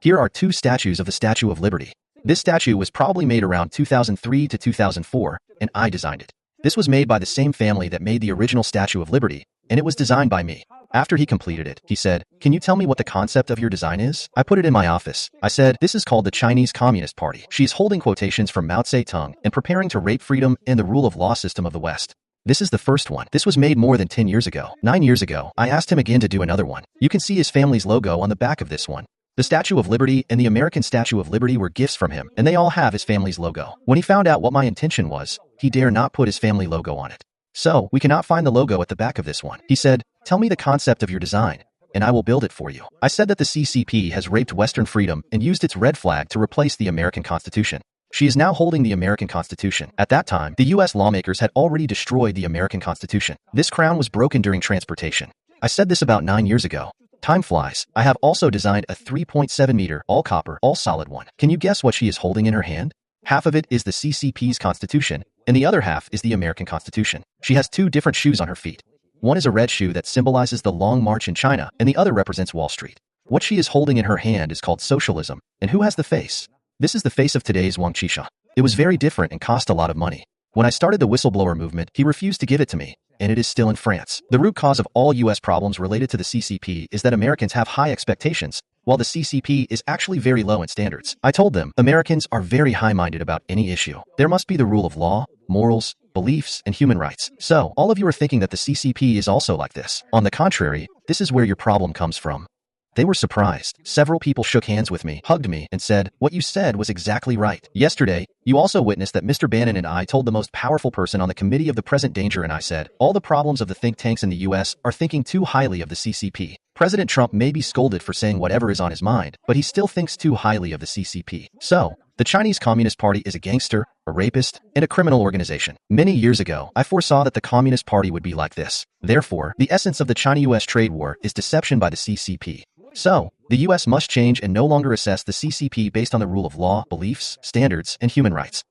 Here are two statues of the Statue of Liberty. This statue was probably made around 2003 to 2004, and I designed it. This was made by the same family that made the original Statue of Liberty, and it was designed by me. After he completed it, he said, "Can you tell me what the concept of your design is?" I put it in my office. I said, "This is called the Chinese Communist Party." She's holding quotations from Mao Zedong and preparing to rape freedom and the rule of law system of the West. This is the first one. This was made more than 10 years ago. 9 years ago, I asked him again to do another one. You can see his family's logo on the back of this one. The Statue of Liberty and the American Statue of Liberty were gifts from him, and they all have his family's logo. When he found out what my intention was, he dare not put his family logo on it. So, we cannot find the logo at the back of this one. He said, "Tell me the concept of your design, and I will build it for you." I said that the CCP has raped Western freedom and used its red flag to replace the American Constitution. She is now holding the American Constitution. At that time, the US lawmakers had already destroyed the American Constitution. This crown was broken during transportation. I said this about 9 years ago. Time flies. I have also designed a 3.7 meter, all copper, all solid one. Can you guess what she is holding in her hand? Half of it is the CCP's Constitution, and the other half is the American Constitution. She has two different shoes on her feet. One is a red shoe that symbolizes the Long March in China, and the other represents Wall Street. What she is holding in her hand is called socialism. And who has the face? This is the face of today's Wang Qisha. It was very different and cost a lot of money. When I started the whistleblower movement, he refused to give it to me, and it is still in France. The root cause of all US problems related to the CCP is that Americans have high expectations, while the CCP is actually very low in standards. I told them, Americans are very high-minded about any issue. There must be the rule of law, morals, beliefs, and human rights. So, all of you are thinking that the CCP is also like this. On the contrary, this is where your problem comes from. They were surprised. Several people shook hands with me, hugged me, and said, "What you said was exactly right." Yesterday, you also witnessed that Mr. Bannon and I told the most powerful person on the committee of the present danger, and I said, all the problems of the think tanks in the US are thinking too highly of the CCP. President Trump may be scolded for saying whatever is on his mind, but he still thinks too highly of the CCP. So, the Chinese Communist Party is a gangster, a rapist, and a criminal organization. Many years ago, I foresaw that the Communist Party would be like this. Therefore, the essence of the China-US trade war is deception by the CCP. So, the US must change and no longer assess the CCP based on the rule of law, beliefs, standards, and human rights.